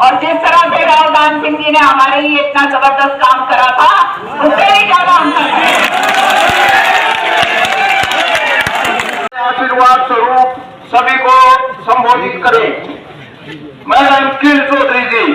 और जिस तरह से राव दान सिंह जी ने हमारे लिए इतना जबरदस्त काम करा था, उससे भी ज्यादा हम आशीर्वाद स्वरूप सभी को संबोधित करें। मैडम किल चौधरी जी,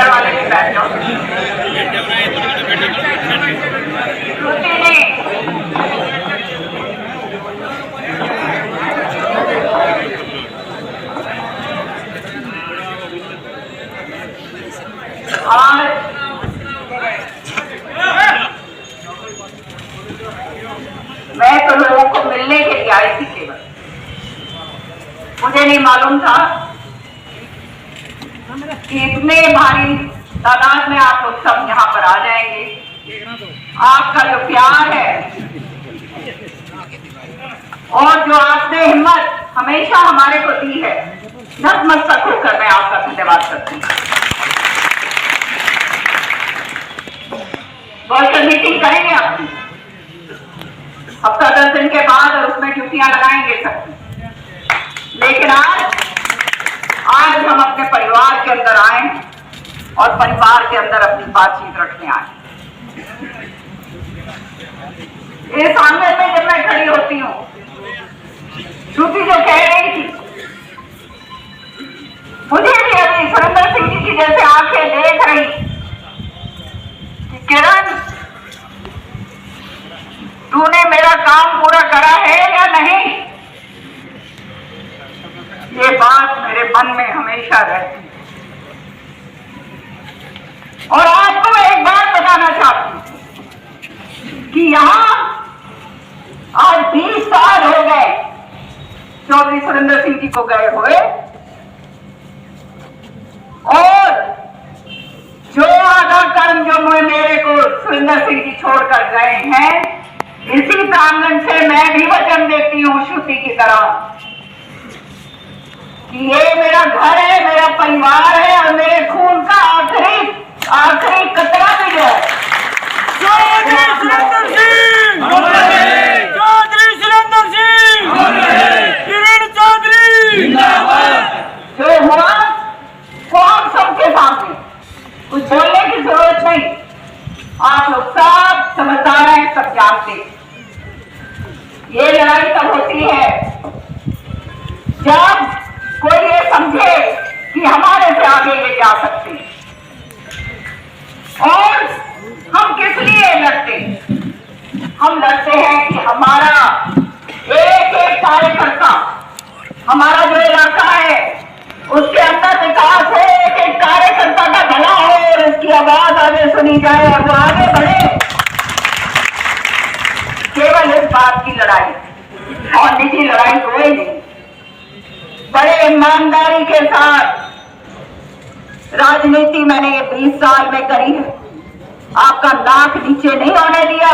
वाले बैठ जाओ। मैं तो लोगों को मिलने के लिए आई थी केवल, मुझे नहीं मालूम था कि इतने भारी तादाद में आप लोग सब यहाँ पर आ जाएंगे। आपका जो प्यार है और जो आपने हिम्मत हमेशा हमारे को दी है, नतमस्तक होकर मैं आपका धन्यवाद करती हूँ। वर्चुअल मीटिंग करेंगे अपनी हफ्ता 10 दिन के बाद, और उसमें ड्यूटियां लगाएंगे सबकी। लेकिन आज हम अपने परिवार के अंदर आए और परिवार के अंदर अपनी बातचीत रखने आए। इस आंगन में जब मैं खड़ी होती हूँ, श्रुति जो कह रही थी, मुझे भी अभी सुरेंद्र सिंह जी की जैसे आंखें देख रही कि किरण, तूने मेरा काम पूरा करा है या नहीं, ये बात मेरे मन में हमेशा रहती है। और आपको मैं एक बात बताना चाहती हूं कि यहां आज 20 साल हो गए चौधरी सुरेंद्र सिंह जी को गए हुए, और जो आधा कर्म जो मेरे को सुरेंद्र सिंह जी छोड़कर गए हैं, इसी प्रांगण से मैं भी वचन देती हूँ श्रुति की तरह कि ये मेरा घर है, मेरा परिवार है, और मेरे खून का आखिरी कतरा भी जो है, चौधरी सुरेंद्र सिंह, चौधरी सुरेंद्र सिंह, किरण चौधरी, जो हुआ वो हम सबके सामने, कुछ बोलने की जरूरत नहीं। आप लोग सब समझदार हैं, सब जानते हैं। ये लड़ाई तब होती है जब कोई ये समझे कि हमारे से आगे ये जा सकते हैं। और हम किस लिए लड़ते हैं? हम लड़ते हैं कि हमारा एक एक कार्यकर्ता, हमारा जो इलाका है उसके अंदर विकास हो, एक एक कार्यकर्ता का भला हो और उसकी आवाज आगे सुनी जाए और वो आगे बढ़े। केवल इस बात की लड़ाई, और निजी लड़ाई कोई नहीं। बड़े ईमानदारी के साथ राजनीति मैंने ये 20 साल में करी है। आपका नाक नीचे नहीं होने दिया।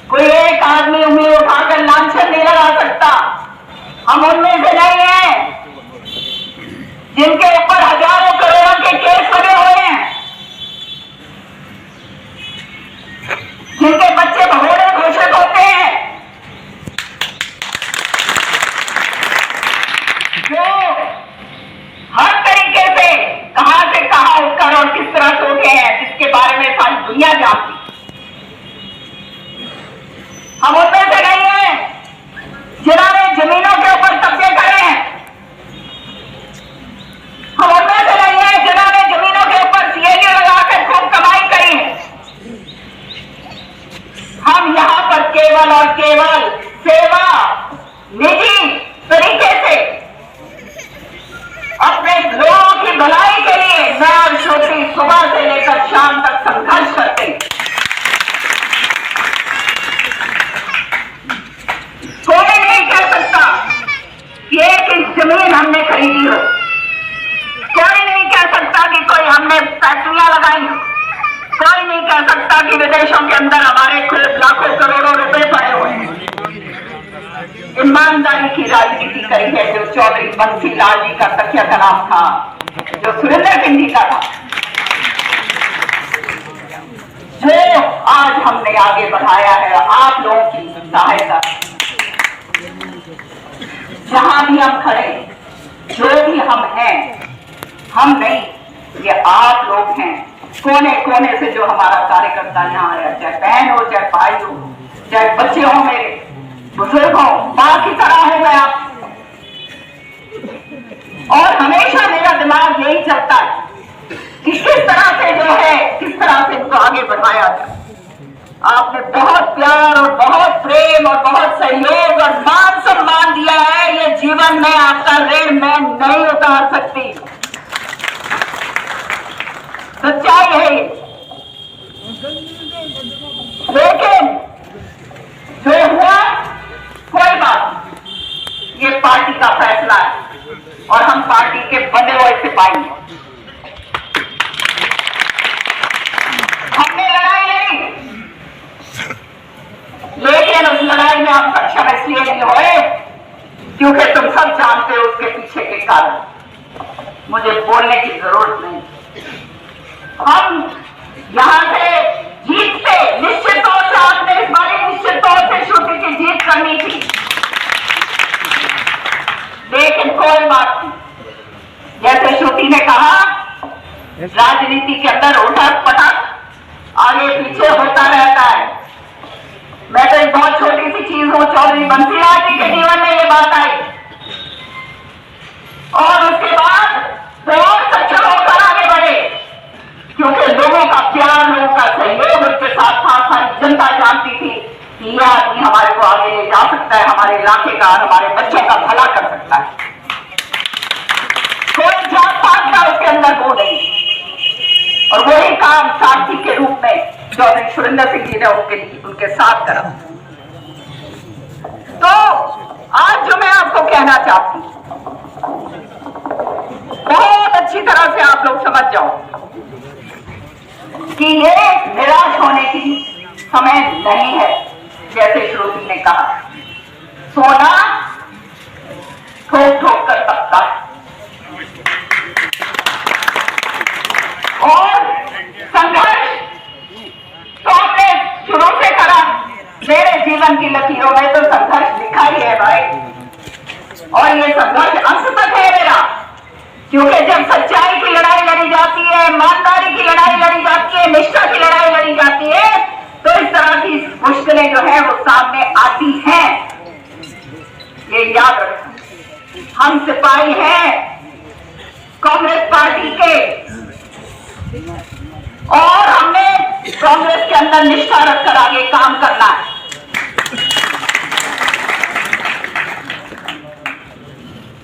कोई एक आदमी उंगली उठाकर लांछन नहीं लगा सकता। हम उनमें से नहीं हैं जिनके ऊपर हजारों करोड़ों के केस लगे हुए हैं, जिनके बच्चे भगोड़े घोषित होते हैं, जो हर तरीके से कहां उठकर और किस तरह से उठे हैं, जिसके बारे में सारी दुनिया जानती। हम उनमें से नहीं हैं जिन्होंने जमीनों के ऊपर कब्जे करे हैं। हम उनमें से नहीं हैं जिन्होंने जमीनों के ऊपर सीएजी लगाकर खूब कमाई करी है। हम यहां पर केवल और केवल सेवा, निजी तरीके से अपने लोगों की भलाई के लिए मैं और श्रुति सुबह से लेकर शाम तक संघर्ष करते हैं। कोई नहीं कह सकता कि एक इंच जमीन हमने खरीदी हो, कोई नहीं कह सकता कि कोई हमने फैक्ट्रियां लगाई, कोई नहीं कह सकता कि विदेशों के अंदर हमारे लाखों करोड़ों रुपए पड़े हुए हैं। ईमानदारी की राजनीति करी है जो चौधरी बंसी लाल जी का तकिया का नाम था, जो सुरेंद्र सिंह जी का था, जो आज हमने आगे बढ़ाया है आप लोगों की सहायता। जहां भी हम खड़े, जो भी हम हैं, हम नहीं, ये आप लोग हैं। कोने कोने से जो हमारा कार्यकर्ता यहाँ आया, चाहे बहन हो, चाहे भाई हो, चाहे बच्चे हो, मेरे बुजुर्ग हो, मां की तरह हो मैं आप। और हमेशा मेरा दिमाग यही चलता है कि किस तरह से जो है, किस तरह से इनको आगे बढ़ाया जाए। आपने बहुत प्यार और बहुत प्रेम और बहुत सहयोग और मान सम्मान दिया है, ये जीवन में आपका ऋण मैं नहीं उतार सकती। सच्चाई है ये। लेकिन जो हुआ कोई बात, ये पार्टी का फैसला है और हम पार्टी के बने हुए सिपाही हैं। हमने लड़ाई लड़ी, लेकिन उस लड़ाई में हम सक्षम इसलिए नहीं हुए क्योंकि तुम सब जानते हो उसके पीछे के कारण। मुझे बोलने की जरूरत नहीं। हम यहां से जीतते, निश्चित तौर से आपने इस बार निश्चित तौर से श्रुति की जीत करनी थी, लेकिन कोई बात नहीं। जैसे श्रुति ने कहा, राजनीति के अंदर उठक पटक आगे पीछे होता रहता है। मैं तो एक बहुत छोटी सी चीज हूं, चौधरी बंसी लाल जी के जीवन में ये बात आई और उसके बाद और सक्षम होकर आगे बढ़े क्योंकि लोगों का प्यार, लोगों का सहयोग उनके साथ था। सारी जनता जानती थी कि यह आदमी हमारे को आगे ले जा सकता है, हमारे इलाके का, हमारे बच्चों का भला कर सकता है। कोई जात पात का उसके अंदर वो नहीं। और वही काम सारथी के रूप में चौधरी सुरेंद्र सिंह जी ने उनके साथ करा। तो आज जो मैं आपको कहना चाहती हूं, बहुत अच्छी तरह से आप लोग समझ जाओ कि ये निराश होने की समय नहीं है। जैसे श्रुति ने कहा, सोना ठोक ठोक कर सकता है और संघर्ष तो हमने शुरू से करा। मेरे जीवन की लकीरों में तो संघर्ष लिखा ही है भाई, और ये संघर्ष अंत तक है मेरा, क्योंकि जब सच्चाई की लड़ाई लड़ी जाती है, ईमानदारी की लड़ाई लड़ी जाती है, निष्ठा की लड़ाई लड़ी जाती है, तो इस तरह की मुश्किलें जो है वो सामने आती हैं। ये याद रखना। हम सिपाही हैं कांग्रेस पार्टी के और हमने कांग्रेस के अंदर निष्ठा रखकर आगे काम करना है।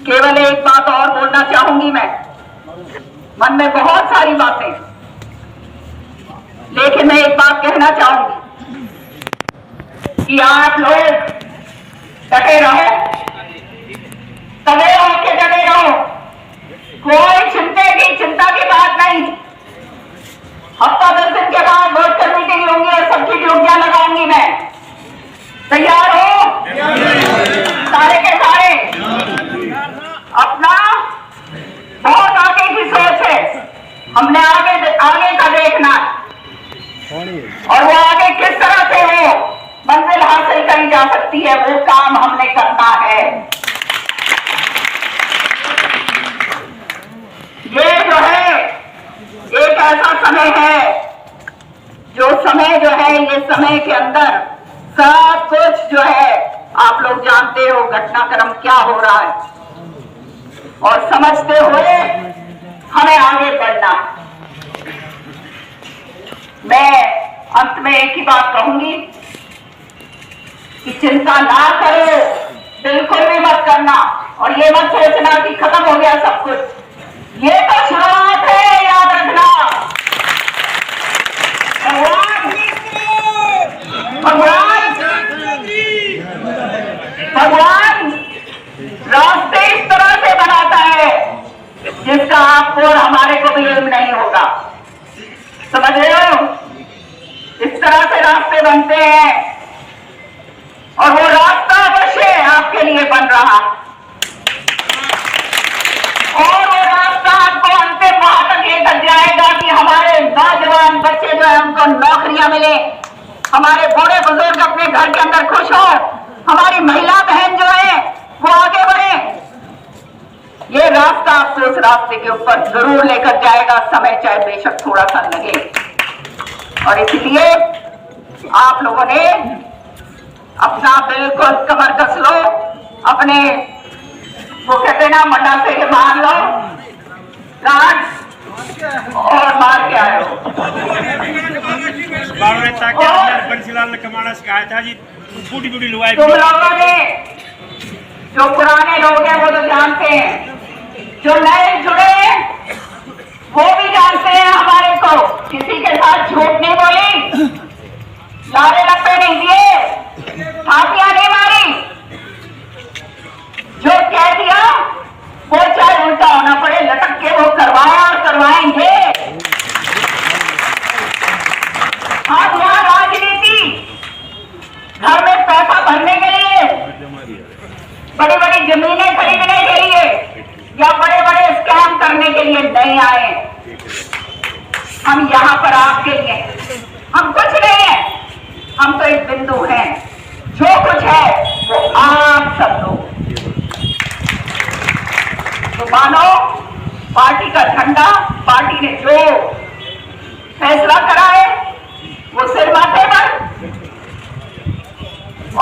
केवल एक बात और बोलना चाहूंगी मैं, मन में बहुत सारी बातें, लेकिन मैं एक बात कहना चाहूंगी कि आप लोग डटे रहो, सवेरे होकर डटे रहो, कोई चिंता की बात नहीं। हफ्ता 10 दिन के बाद वर्कर मीटिंग लूंगी और सबकी ड्यूटियां लगाऊंगी मैं। तैयार हो सारे के सारे? अपना बहुत आगे की सोच है, हमने आगे का देखना और वो आगे किस तरह से हो मंजिल हासिल करी जा सकती है, वो काम हमने करना है। ये जो है एक ऐसा समय है, जो समय जो है, ये समय के अंदर सब कुछ जो है आप लोग जानते हो घटनाक्रम क्या हो रहा है, और समझते हुए हमें आगे बढ़ना। मैं अंत में एक ही बात कहूंगी कि चिंता ना करो, बिल्कुल भी मत करना, और ये मत सोचना कि खत्म हो गया सब कुछ। ये तो शुरुआत है, याद रखना। बनते हैं और वो रास्ता अवश्य आपके लिए बन रहा और वो रास्ता आपको अंतिम वहां तक लेकर जाएगा कि हमारे नौजवान बच्चे जो है उनको नौकरियां मिले, हमारे बूढ़े बुजुर्ग अपने घर के अंदर खुश हो, हमारी महिला बहन जो है वो आगे बढ़े। ये रास्ता आपको उस रास्ते के ऊपर जरूर लेकर जाएगा, समय चाहे बेशक थोड़ा सा लगे। और इसलिए आप लोगों ने अपना बिल्कुल कमर कस लो, अपने वो कहते ना मंडा से के मार लो गांठ और मार के आए हो। कमाना सिखाया था जी, बूढ़ी बूढ़ी लुआई। तुम लोगों ने जो पुराने लोग हैं वो तो जानते हैं, जो नए जुड़े हैं वो भी जानते हैं हमारे को। किसी के साथ झूठ नहीं बोली, लारे लप्पे नहीं दिए, फांसियां नहीं मारी, जो कह दिया वो चाहे उल्टा होना पड़े लटक के वो करवाया और करवाएंगे। हम यहाँ राजनीति घर में पैसा भरने के लिए, बड़ी बड़ी जमीनें खरीदने के लिए या बड़े बड़े स्कैम करने के लिए नहीं आए। हम यहाँ पर आपके लिए, हम कुछ नहीं है, हम तो एक बिंदु हैं, जो कुछ है वो आप सब लोग। तो मानो पार्टी का झंडा, पार्टी ने जो फैसला करा है वो सिर माथे पर,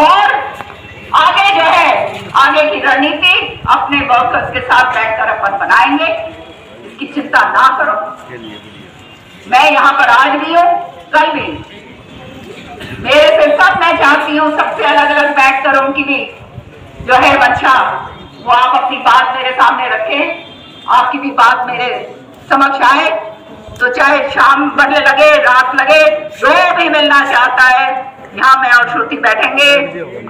और आगे जो है आगे की रणनीति अपने वर्कर्स के साथ बैठकर अपन बनाएंगे, इसकी चिंता ना करो। मैं यहाँ पर आज भी हूँ, कल भी, मेरे से सब मैं चाहती हूँ सबसे अलग अलग बैठकर उनकी भी जो है मंशा वो आप अपनी बात मेरे सामने रखें, आपकी भी बात मेरे समक्ष आए। तो चाहे शाम बढ़ने लगे, रात लगे, जो भी मिलना चाहता है यहाँ मैं और श्रुति बैठेंगे,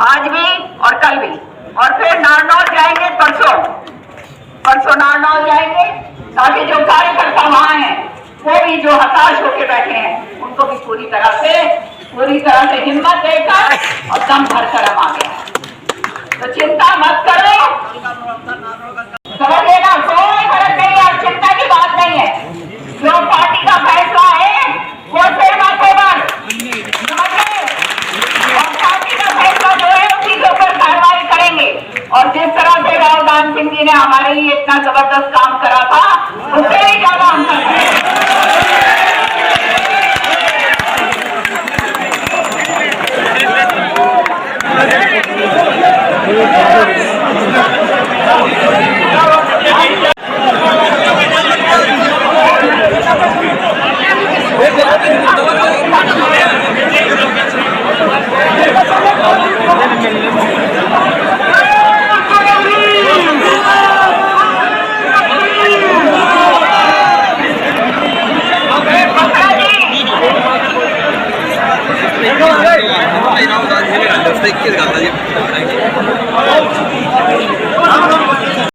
आज भी और कल भी, और फिर नारनौल जाएंगे परसों नारनौल जाएंगे, ताकि जो कार्यकर्ता वहां हैं वो भी जो हताश होकर बैठे हैं उनको भी पूरी तरह से हिम्मत देकर और दम भरकर हम आगे। तो चिंता मत करो, समझ लेना, कोई फर्क नहीं है, चिंता की बात नहीं है। जो पार्टी का फैसला है वो सिर माथे पर, और पार्टी का फैसला जो है उसी के ऊपर कार्रवाई करेंगे। और जिस तरह से राहुल गांधी सिंह जी ने हमारे लिए इतना जबरदस्त काम करा था, उससे भी